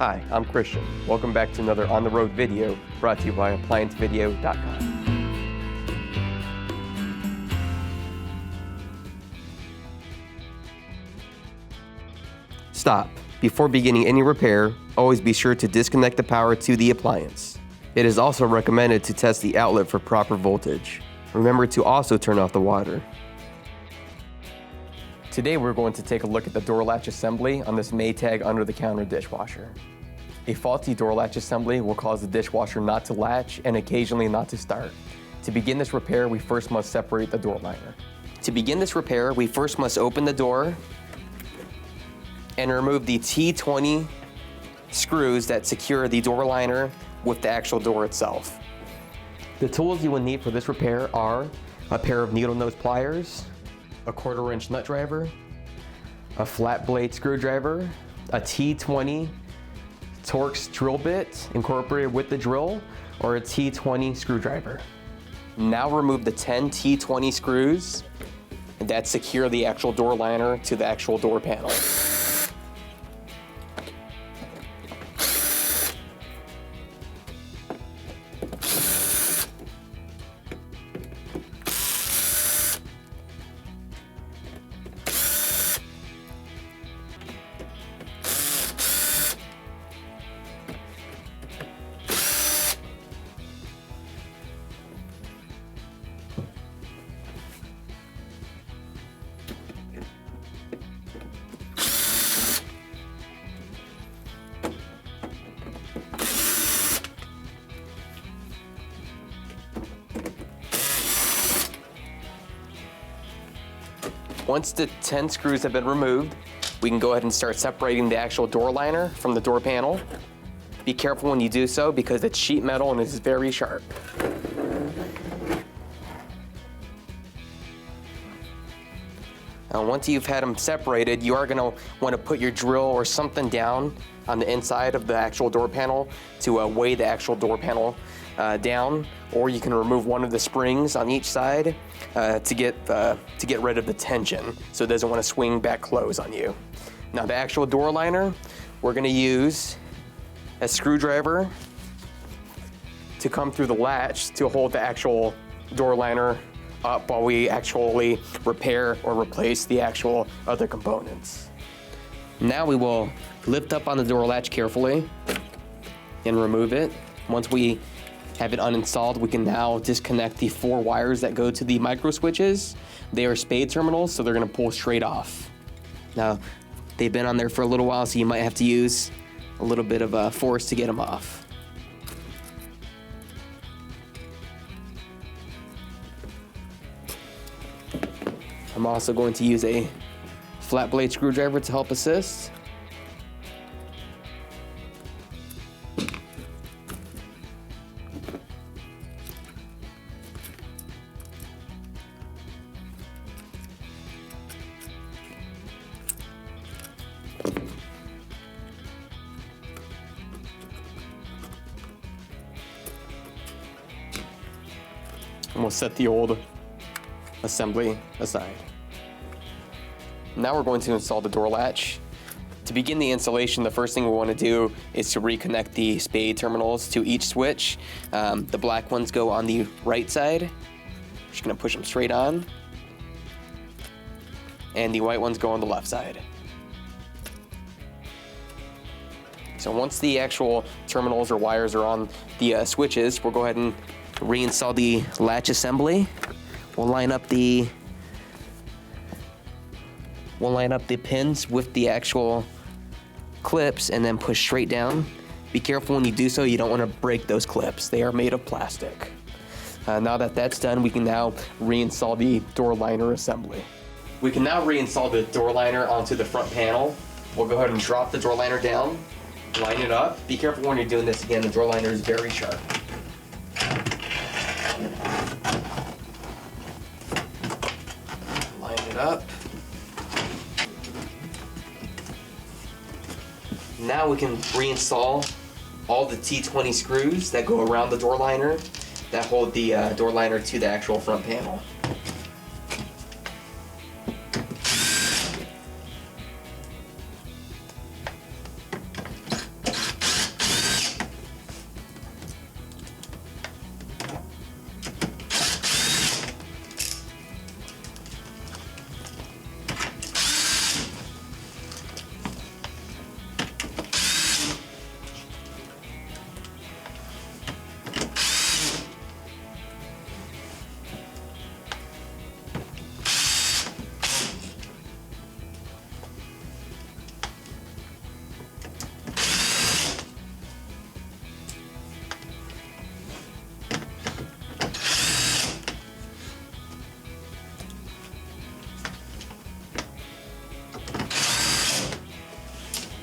Hi, I'm Christian. Welcome back to another On the Road video brought to you by ApplianceVideo.com. Stop. Before beginning any repair, always be sure to disconnect the power to the appliance. It is also recommended to test the outlet for proper voltage. Remember to also turn off the water. Today we're going to take a look at the door latch assembly on this Maytag under-the-counter dishwasher. A faulty door latch assembly will cause the dishwasher not to latch and occasionally not to start. To begin this repair, we first must separate the door liner. To begin this repair, we first must open the door and remove the T20 screws that secure the door liner with the actual door itself. The tools you will need for this repair are a pair of needle nose pliers, a 1/4-inch nut driver, a flat blade screwdriver, a T20 Torx drill bit incorporated with the drill, or a T20 screwdriver. Now remove the 10 T20 screws that secure the actual door liner to the actual door panel. Once the 10 screws have been removed, we can go ahead and start separating the actual door liner from the door panel. Be careful when you do so because it's sheet metal and it's very sharp. Now, once you've had them separated, you are going to want to put your drill or something down on the inside of the actual door panel to weigh the actual door panel down, or you can remove one of the springs on each side to get rid of the tension so it doesn't want to swing back close on you. Now the actual door liner, we're going to use a screwdriver to come through the latch to hold the actual door liner up while we actually repair or replace the actual other components. Now we will lift up on the door latch carefully and remove it. Once we have it uninstalled, we can now disconnect the 4 wires that go to the micro switches. They are spade terminals, so they're going to pull straight off. Now, they've been on there for a little while, so you might have to use a little bit of force to get them off. I'm also going to use a flat blade screwdriver to help assist. And we'll set the old assembly aside. Now we're going to install the door latch. To begin the installation, the first thing we want to do is to reconnect the spade terminals to each switch. The black ones go on the right side. Just going to push them straight on. And the white ones go on the left side. So once the actual terminals or wires are on the switches, we'll go ahead and reinstall the latch assembly. We'll line up the pins with the actual clips and then push straight down. Be careful when you do so, you don't want to break those clips. They are made of plastic. Now that that's done, we can now reinstall the door liner assembly. We can now reinstall the door liner onto the front panel. We'll go ahead and drop the door liner down, line it up. Be careful when you're doing this. Again, the door liner is very sharp. Line it up. Now we can reinstall all the T20 screws that go around the door liner that hold the door liner to the actual front panel.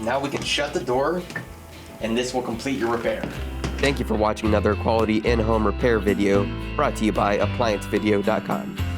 Now we can shut the door, and this will complete your repair. Thank you for watching another quality in-home repair video brought to you by ApplianceVideo.com.